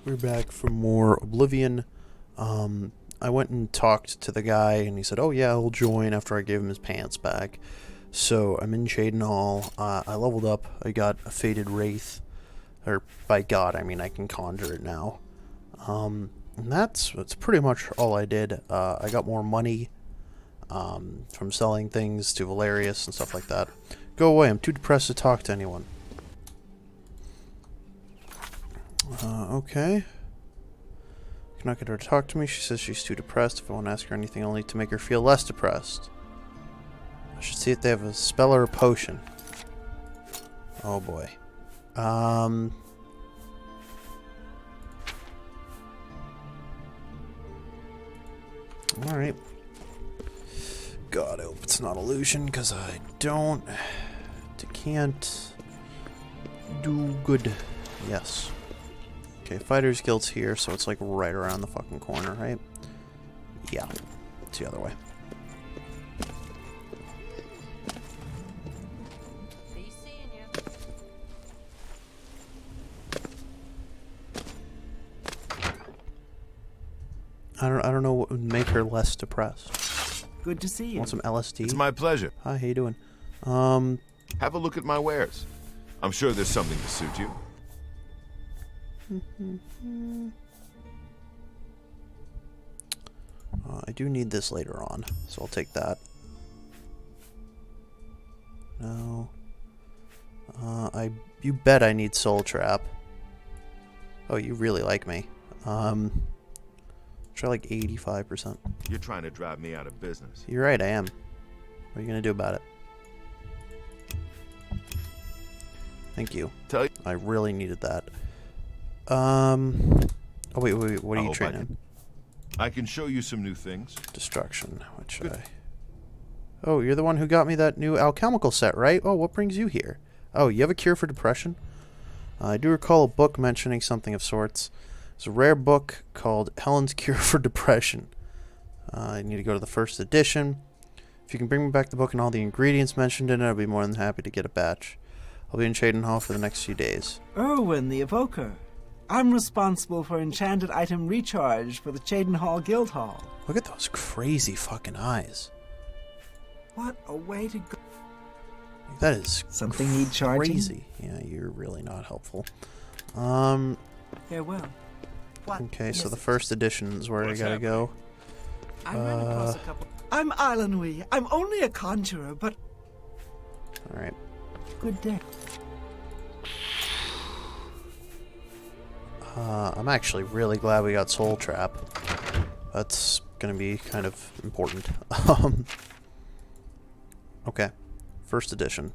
We're back for more Oblivion. I went and talked to the guy, and he said, oh yeah, he'll join after I gave him his pants back. So I'm in Shaden Hall. I leveled up. I got a Faded Wraith. Or, by God, I mean I can conjure it now. And that's pretty much all I did. I got more money from selling things to Valerius and stuff like that. Go away, I'm too depressed to talk to anyone. Okay. Can I get her to talk to me? She says she's too depressed. If I want to ask her anything, only to make her feel less depressed. I should see if they have a spell or a potion. Oh boy. Alright. God, I hope it's not illusion, because I can't do good. Yes. Okay, Fighter's Guild's here, so it's like right around the fucking corner, right? Yeah. It's the other way. I don't know what would make her less depressed. Good to see you. Want some LSD? It's my pleasure. Hi, how you doing? Have a look at my wares. I'm sure there's something to suit you. I do need this later on, so I'll take that. No. You bet I need Soul Trap. Oh, you really like me. Try like 85%. You're trying to drive me out of business. You're right, I am. What are you gonna do about it? Thank you. Tell you. I really needed that. Oh wait, what are you trading? I can show you some new things. Destruction, which Good. Oh, you're the one who got me that new alchemical set, right? Oh, what brings you here? Oh, you have a cure for depression? I do recall a book mentioning something of sorts. It's a rare book called Helen's Cure for Depression. I need to go to the first edition. If you can bring me back the book and all the ingredients mentioned in it, I'll be more than happy to get a batch. I'll be in Shaden Hall for the next few days. Erwin the Evoker. I'm responsible for enchanted item recharge for the Shaden Hall Guild Hall. Look at those crazy fucking eyes. What a way to go. That is Something need charging? crazy. Yeah, you're really not helpful. Farewell. What Okay, so is the it? first edition is where I gotta go. I ran across a couple. I'm Islandwy. I'm only a conjurer, but Alright. good day. I'm actually really glad we got Soul Trap. That's gonna be kind of important. Okay. First edition.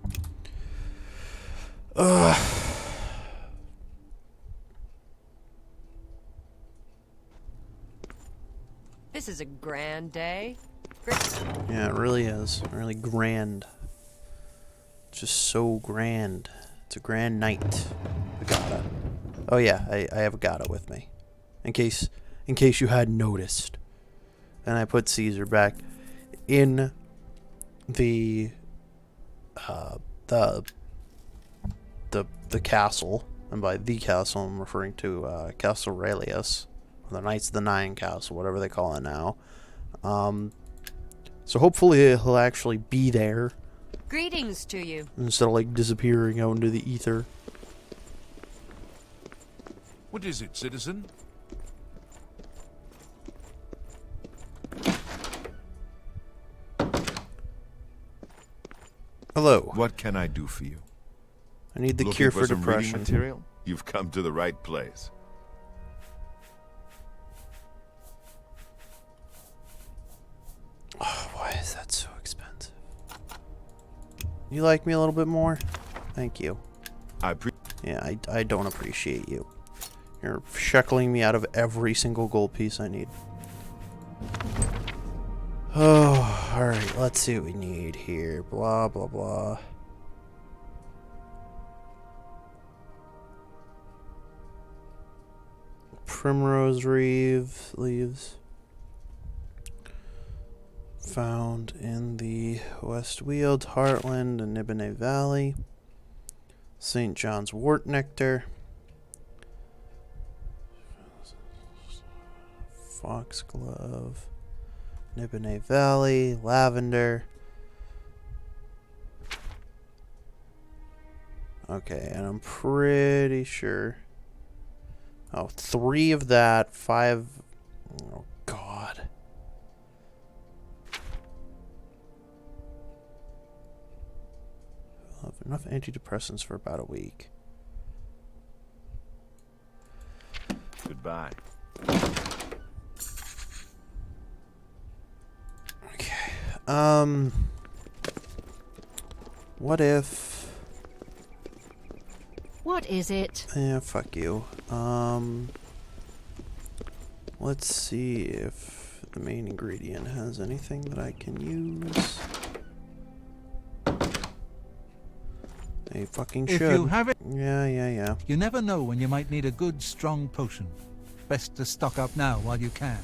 This is a grand day. Yeah, it really is. Really grand. Just so grand. It's a grand night. I got it. Oh yeah, I have a Gata with me. In case you hadn't noticed. And I put Caesar back in the castle. And by the castle I'm referring to Castle Aurelius. Or the Knights of the Nine Castle, whatever they call it now. So hopefully he'll actually be there. Greetings to you. Instead of like disappearing out into the ether. What is it, citizen? Hello. What can I do for you? I need the Looking cure for some reading depression. material? You've come to the right place. Oh, why is that so expensive? You like me a little bit more? Thank you. Yeah, I don't appreciate you. You're sheckling me out of every single gold piece I need. Oh, alright, let's see what we need here. Blah, blah, blah. Primrose leaves. Found in the West Weald, Heartland, and Nibene Valley. St. John's wort nectar. Foxglove, Nibene Valley, Lavender. Okay, and I'm pretty sure. Oh, 3 of that, 5. Oh, God. I'll have enough antidepressants for about a week. Goodbye. Okay. What if... What is it? Yeah, fuck you. Let's see if the main ingredient has anything that I can use. They fucking should. If you have it, Yeah. you never know when you might need a good, strong potion. Best to stock up now while you can.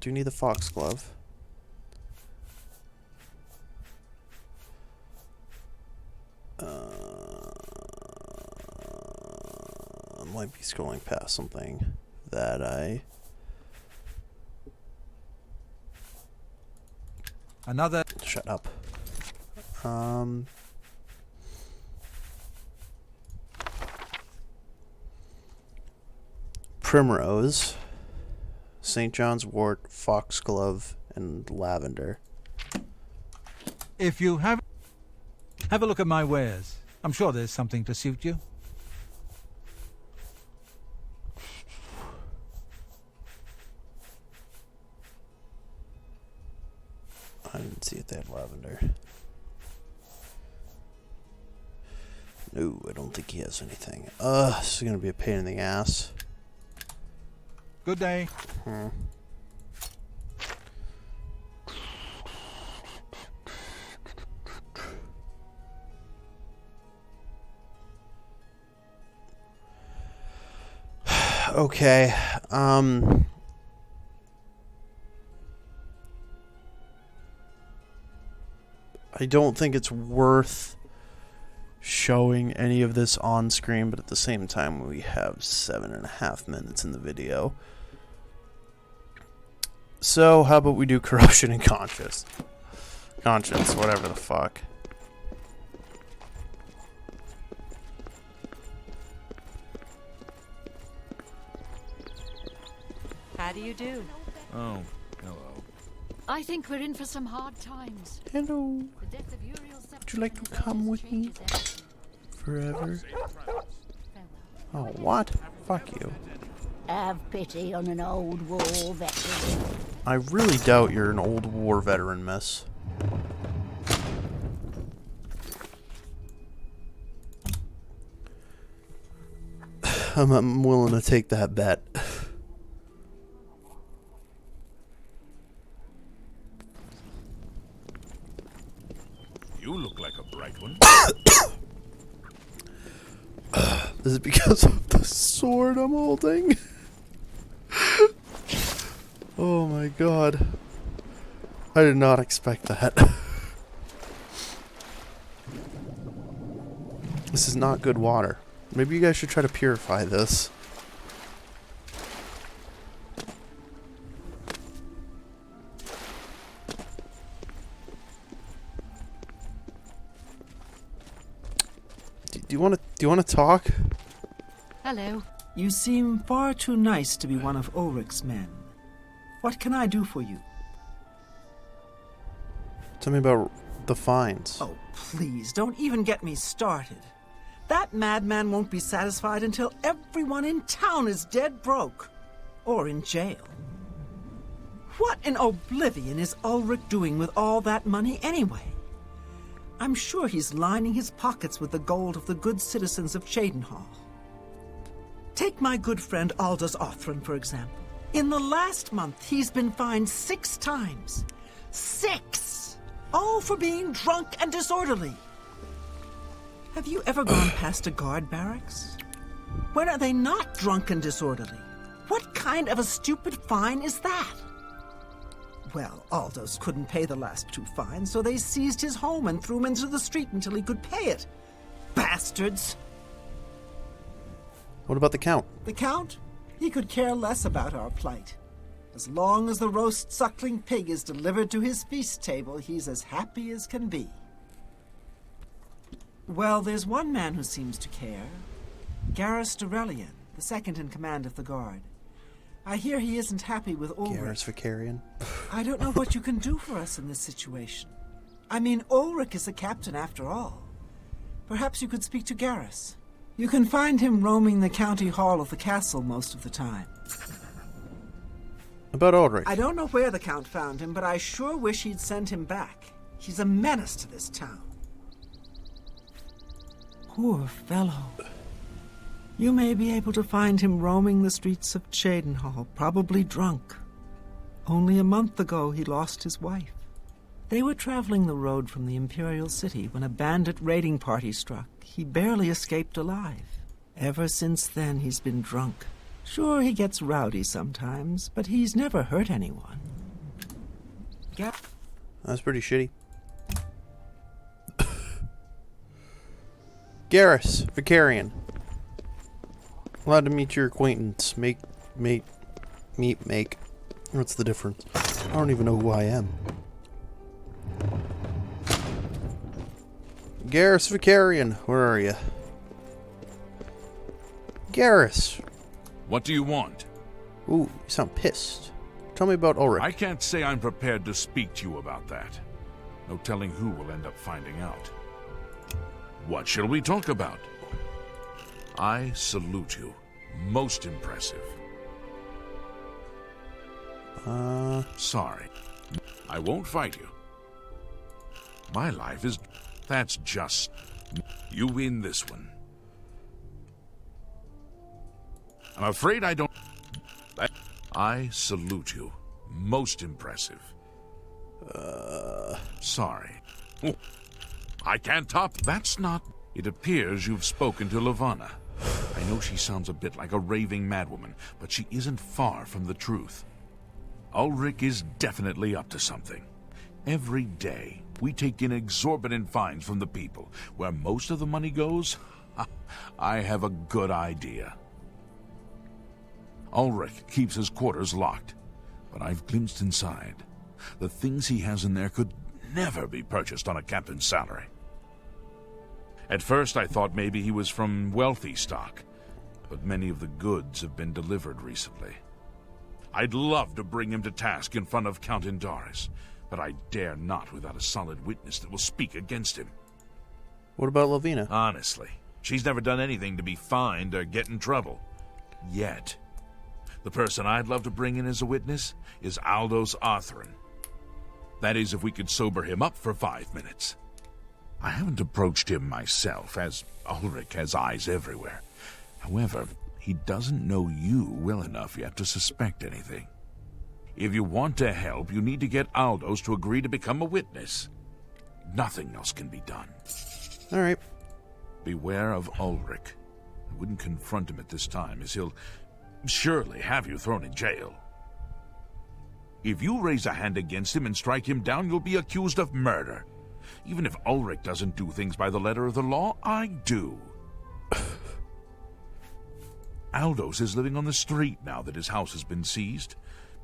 Do you need the foxglove? I might be scrolling past something that I... Another. Shut up. Primrose, St. John's wort, foxglove, and lavender. If you have a look at my wares. I'm sure there's something to suit you. I didn't see if they had lavender. No, I don't think he has anything. This is gonna be a pain in the ass. Good day. Okay, I don't think it's worth showing any of this on screen, but at the same time, we have 7.5 minutes in the video. So, how about we do corruption and conscience? Conscience, whatever the fuck. How do you do? Oh, hello. I think we're in for some hard times. Hello. The death of Uriel Would you like to come with me? changes Forever. everything. Oh, what? Fuck you. Have pity on an old war veteran. I really doubt you're an old war veteran, miss. I'm willing to take that bet. You look like a bright one. Is it because of the sword I'm holding? Oh my god. I did not expect that. This is not good water. Maybe you guys should try to purify this. Do you want to talk? Hello. You seem far too nice to be one of Ulrich's men. What can I do for you? Tell me about the fines. Oh, please, don't even get me started. That madman won't be satisfied until everyone in town is dead broke. Or in jail. What in Oblivion is Ulrich doing with all that money anyway? I'm sure he's lining his pockets with the gold of the good citizens of Cheydinhall. Take my good friend Aldas Othran, for example. In the last month, he's been fined 6 times. 6! All for being drunk and disorderly. Have you ever gone past a guard barracks? When are they not drunk and disorderly? What kind of a stupid fine is that? Well, Aldas couldn't pay the last 2 fines, so they seized his home and threw him into the street until he could pay it. Bastards! What about the Count? The Count? He could care less about our plight. As long as the roast suckling pig is delivered to his feast table, he's as happy as can be. Well, there's one man who seems to care. Garrus Durelian, the second in command of the guard. I hear he isn't happy with Ulrich. Garrus Vicarian. I don't know what you can do for us in this situation. I mean, Ulrich is the captain after all. Perhaps you could speak to Garrus. You can find him roaming the county hall of the castle most of the time. About Ulrich. I don't know where the Count found him, but I sure wish he'd send him back. He's a menace to this town. Poor fellow. You may be able to find him roaming the streets of Cheydinhall, probably drunk. Only a month ago he lost his wife. They were traveling the road from the Imperial City when a bandit raiding party struck. He barely escaped alive. Ever since then he's been drunk. Sure, he gets rowdy sometimes, but he's never hurt anyone. That's pretty shitty. Garrus Vicarian. Glad to meet your acquaintance. Make. What's the difference? I don't even know who I am. Garrus Vicarian, where are you? Garrus! What do you want? Ooh, you sound pissed. Tell me about Ulrich. I can't say I'm prepared to speak to you about that. No telling who will end up finding out. What shall we talk about? I salute you. Most impressive. Sorry. I won't fight you. My life is... That's just... You win this one. I'm afraid I don't... I salute you. Most impressive. Sorry. Oh, I can't top... That's not... It appears you've spoken to Lavanna. I know she sounds a bit like a raving madwoman, but she isn't far from the truth. Ulrich is definitely up to something. Every day, we take in exorbitant fines from the people. Where most of the money goes, I have a good idea. Ulrich keeps his quarters locked, but I've glimpsed inside. The things he has in there could never be purchased on a captain's salary. At first, I thought maybe he was from wealthy stock, but many of the goods have been delivered recently. I'd love to bring him to task in front of Count Indaris, but I dare not without a solid witness that will speak against him. What about Lavina? Honestly, she's never done anything to be fined or get in trouble. Yet. The person I'd love to bring in as a witness is Aldas Othran. That is, if we could sober him up for 5 minutes. I haven't approached him myself, as Ulrich has eyes everywhere. However, he doesn't know you well enough yet to suspect anything. If you want to help, you need to get Aldos to agree to become a witness. Nothing else can be done. All right. Beware of Ulrich. I wouldn't confront him at this time, as he'll surely have you thrown in jail. If you raise a hand against him and strike him down, you'll be accused of murder. Even if Ulrich doesn't do things by the letter of the law, I do. Aldos is living on the street now that his house has been seized.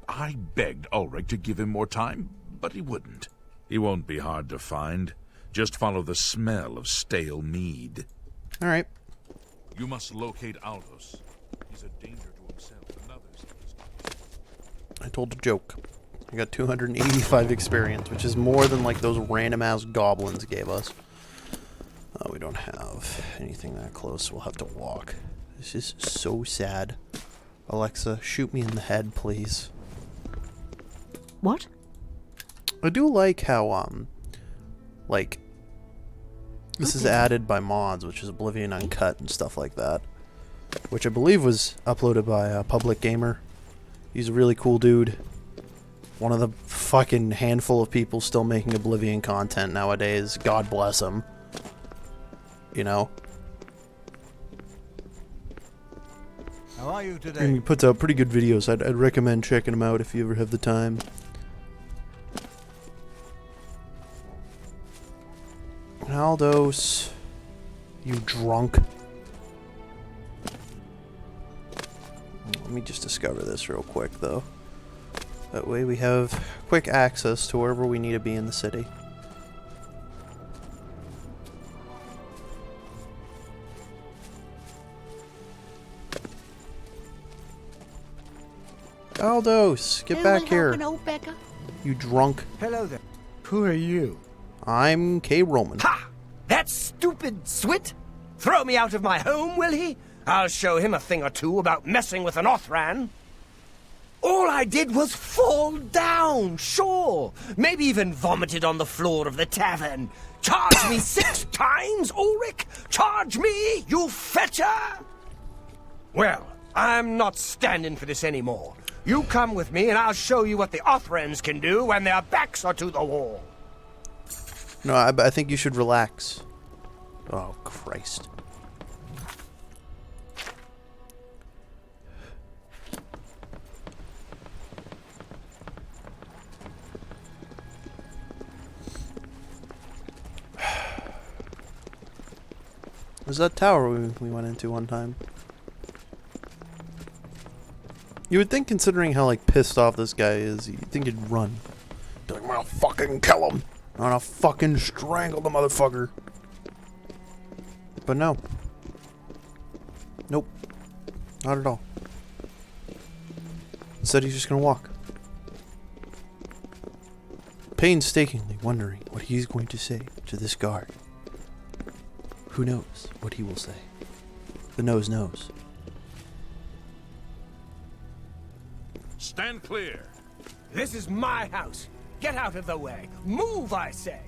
I begged Ulrich to give him more time, but he wouldn't. He won't be hard to find. Just follow the smell of stale mead. All right. You must locate Aldos. He's a danger to himself and others. I told a joke. I got 285 experience, which is more than like those random ass goblins gave us. Oh, we don't have anything that close. We'll have to walk. This is so sad. Alexa, shoot me in the head, please. What? I do like how, like, this is added by mods, which is Oblivion Uncut and stuff like that. Which I believe was uploaded by a Public Gamer. He's a really cool dude. One of the fucking handful of people still making Oblivion content nowadays. God bless him. You know? How are you today? And he puts out pretty good videos. I'd recommend checking him out if you ever have the time. Aldos, you drunk. Let me just discover this real quick, though. That way we have quick access to wherever we need to be in the city. Aldos, get back here. You drunk. Hello there. Who are you? I'm K. Roman. Ha! That stupid Swit? Throw me out of my home, will he? I'll show him a thing or two about messing with an Othran. All I did was fall down, sure. Maybe even vomited on the floor of the tavern. Charge me 6 times, Ulrich? Charge me, you fetcher? Well, I'm not standing for this anymore. You come with me and I'll show you what the Othrans can do when their backs are to the wall. No, I think you should relax. Oh, Christ. Was that tower we went into one time? You would think, considering how like pissed off this guy is, you'd think he'd run. Be like, I'm gonna fucking kill him. I'm gonna fucking strangle the motherfucker. But no. Nope. Not at all. Instead, he's just gonna walk. Painstakingly wondering what he's going to say to this guard. Who knows what he will say? The nose knows. Stand clear. This is my house. Get out of the way. Move, I say.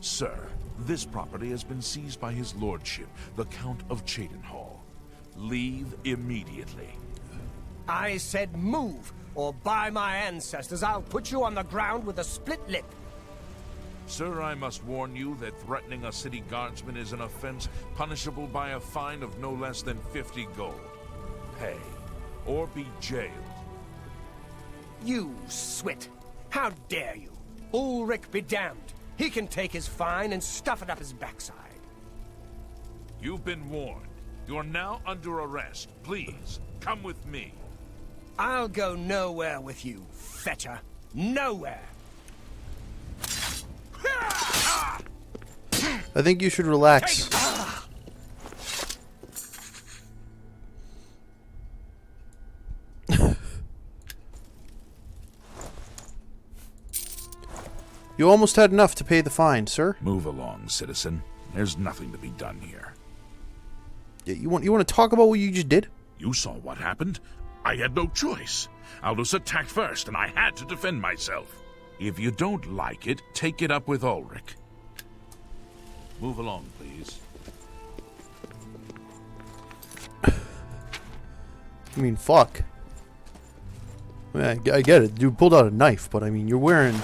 Sir, this property has been seized by his lordship, the Count of Cheydinhal. Leave immediately. I said move, or by my ancestors, I'll put you on the ground with a split lip. Sir, I must warn you that threatening a city guardsman is an offense punishable by a fine of no less than 50 gold. Pay, or be jailed. You Swit. How dare you? Ulrich be damned. He can take his fine and stuff it up his backside. You've been warned. You're now under arrest. Please, come with me. I'll go nowhere with you, fetcher. Nowhere. I think you should relax. You almost had enough to pay the fine, sir. Move along, citizen. There's nothing to be done here. Yeah, you want to talk about what you just did? You saw what happened. I had no choice. Aldous attacked first, and I had to defend myself. If you don't like it, take it up with Ulrich. Move along, please. I mean, fuck. I mean, I get it. Dude pulled out a knife, but I mean, you're wearing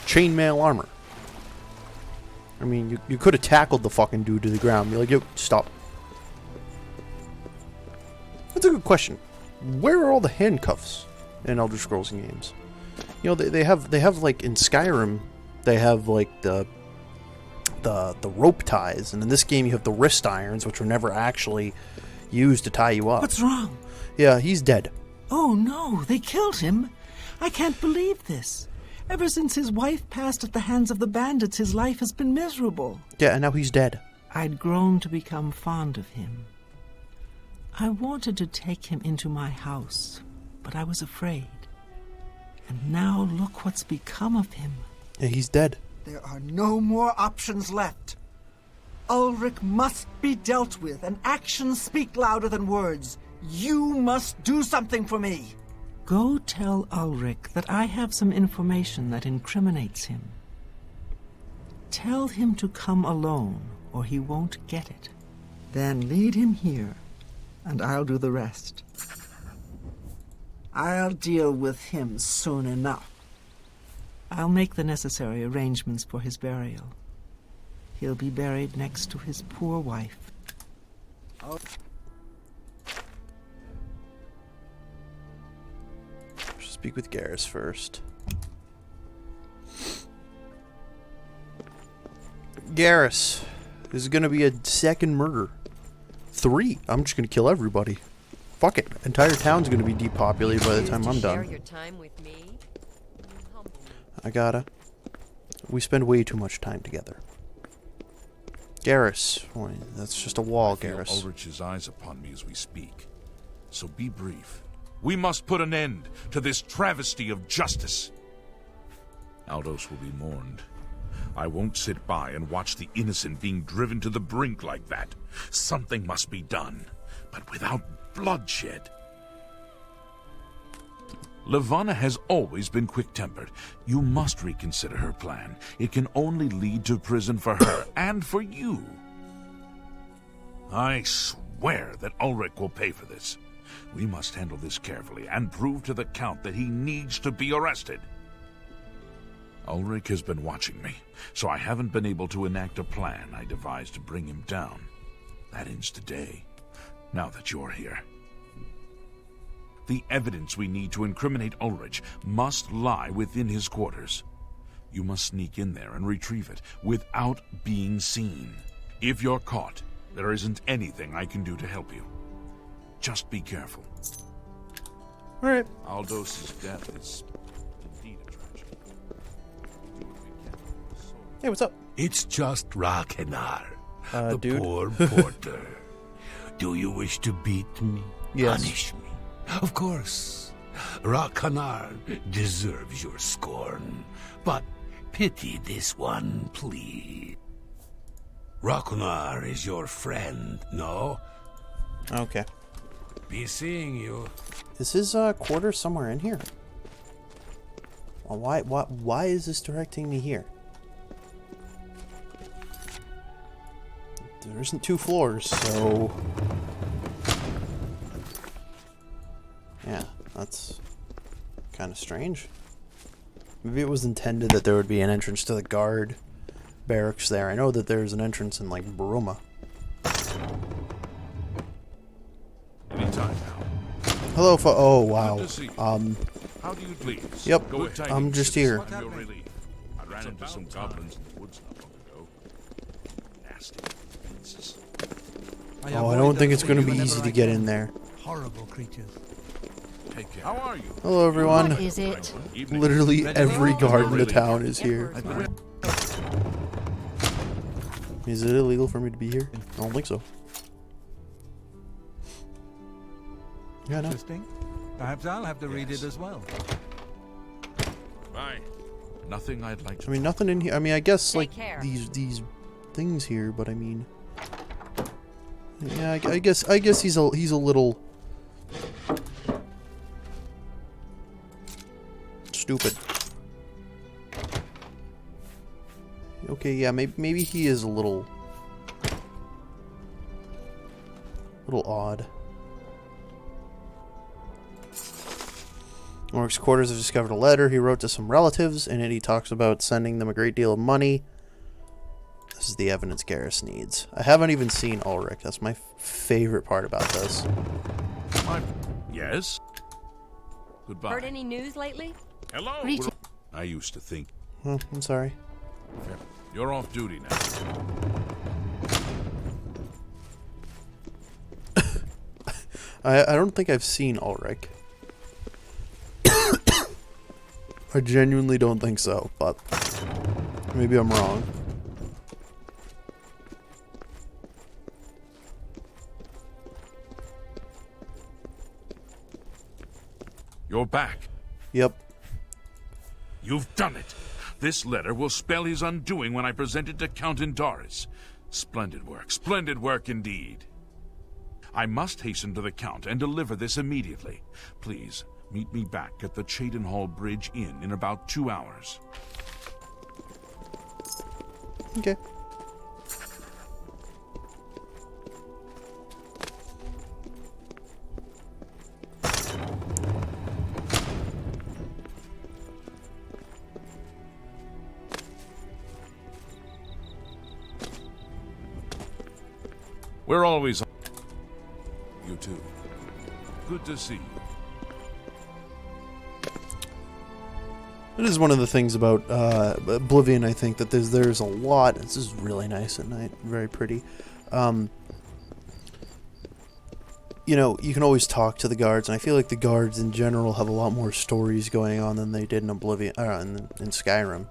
chainmail armor. I mean, you could have tackled the fucking dude to the ground. Be like, yo, stop. That's a good question. Where are all the handcuffs in Elder Scrolls games? You know, they have like in Skyrim, they have like the rope ties, and in this game you have the wrist irons, which were never actually used to tie you up. What's wrong? Yeah, he's dead. Oh no, they killed him. I can't believe this. Ever since his wife passed at the hands of the bandits, his life has been miserable. Yeah, and now he's dead. I'd grown to become fond of him. I wanted to take him into my house, but I was afraid. And now look what's become of him. Yeah, he's dead. There are no more options left. Ulrich must be dealt with, and actions speak louder than words. You must do something for me. Go tell Ulrich that I have some information that incriminates him. Tell him to come alone, or he won't get it. Then lead him here, and I'll do the rest. I'll deal with him soon enough. I'll make the necessary arrangements for his burial. He'll be buried next to his poor wife. Speak with Garrus first. Garrus. This is gonna be a second murder. 3. I'm just gonna kill everybody. Fuck it. Entire town's gonna be depopulated by the time I'm Share done. your time with me. Humble me. I gotta. We spend way too much time together. Garrus. Boy, that's just a wall, I feel Garrus. Ulrich's eyes upon me as we speak. So be brief. We must put an end to this travesty of justice. Aldos will be mourned. I won't sit by and watch the innocent being driven to the brink like that. Something must be done, but without bloodshed. Levana has always been quick-tempered. You must reconsider her plan. It can only lead to prison for her and for you. I swear that Ulrich will pay for this. We must handle this carefully and prove to the Count that he needs to be arrested. Ulrich has been watching me, so I haven't been able to enact a plan I devised to bring him down. That ends today, now that you're here. The evidence we need to incriminate Ulrich must lie within his quarters. You must sneak in there and retrieve it without being seen. If you're caught, there isn't anything I can do to help you. Just be careful. Alright. Aldous' death is indeed a tragedy. Do what we can for his soul. Hey, what's up? It's just Rakenar, the dude. poor porter. Do you wish to beat me? Yes. Punish me? Of course. Rakenar deserves your scorn, but pity this one, please. Rakenar is your friend, no? Okay. Be seeing you. Is his quarters somewhere in here? Well, why is this directing me here? There isn't 2 floors, so... Yeah, that's kind of strange. Maybe it was intended that there would be an entrance to the guard barracks there. I know that there's an entrance in, like, Bruma. Anytime now. Hello, oh, wow. Good to see you. How do you please? Yep, Go with tidings, I'm just citizen. here. Your relief. I ran into some goblins in the woods not long ago. Nasty fences. Oh, I don't think it's going to be easy to get in there. Horrible creatures. Take care. How are you? Hello, everyone. What is it? Evening. Literally every guard in the town is here. Is it illegal for me to be here? I don't think so. Yeah, no. Interesting. Perhaps I'll have to read it as well. Bye. Nothing I'd like to. I mean, nothing in here. I mean, I guess, Take like, care. these things here, but I mean... Yeah, I guess he's a little... stupid. Okay, yeah, maybe he is a little odd. Oric's quarters have discovered a letter he wrote to some relatives. In it, he talks about sending them a great deal of money. This is the evidence Garrus needs. I haven't even seen Ulrich. That's my favorite part about this. Yes? Goodbye. Heard any news lately? Hello? Greetings. I used to think. Oh, I'm sorry. You're off duty now. I don't think I've seen Ulrich. I genuinely don't think so, but maybe I'm wrong. You're back. Yep. You've done it. This letter will spell his undoing when I present it to Count Indaris. Splendid work indeed. I must hasten to the Count and deliver this immediately. Please, meet me back at the Cheydinhall Bridge Inn in about 2 hours. Okay. We're always... You too. Good to see you. It is one of the things about Oblivion, I think, that there's a lot. This is really nice at night, very pretty. You know, you can always talk to the guards, and I feel like the guards in general have a lot more stories going on than they did in Oblivion, in Skyrim.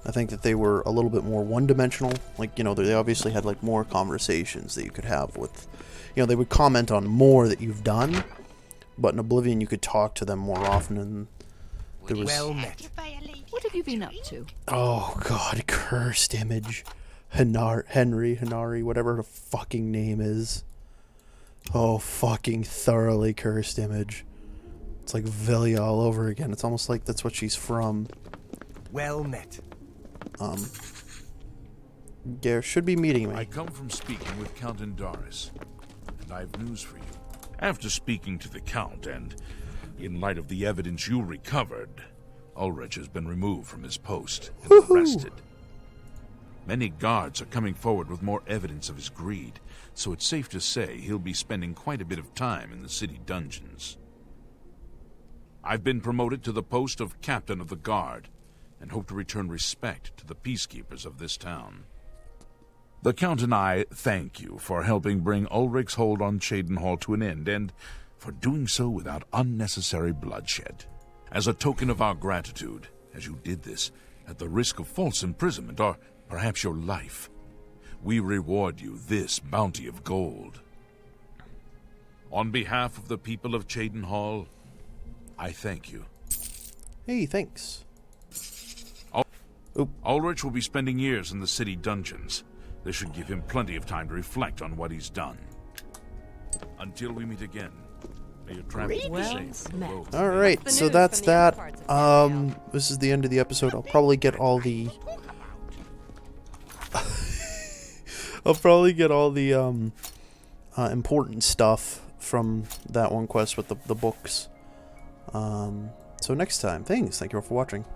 I think that they were a little bit more one-dimensional. Like, you know, they obviously had like more conversations that you could have with, you know, they would comment on more that you've done, but in Oblivion you could talk to them more often, and there was... Well met. What have you been up to? Oh god, cursed image. Hinari, whatever her fucking name is. Oh, fucking thoroughly cursed image. It's like Velia all over again. It's almost like that's what she's from. Well met. Gare should be meeting me. I come from speaking with Count Indaris, and I have news for you. After speaking to the Count, and in light of the evidence you recovered, Ulrich has been removed from his post and arrested. Many guards are coming forward with more evidence of his greed, so it's safe to say he'll be spending quite a bit of time in the city dungeons. I've been promoted to the post of Captain of the Guard, and hope to return respect to the peacekeepers of this town. The Count and I thank you for helping bring Ulrich's hold on Cheydinhal to an end, and for doing so without unnecessary bloodshed. As a token of our gratitude, as you did this at the risk of false imprisonment or perhaps your life, we reward you this bounty of gold. On behalf of the people of Cheydinhal, I thank you. Hey, thanks. Ulrich will be spending years in the city dungeons. This should give him plenty of time to reflect on what he's done. Until we meet again, may your travels be safe. Alright, so that's that. This is the end of the episode. I'll probably get all the... important stuff from that one quest with the books. So next time, thank you all for watching.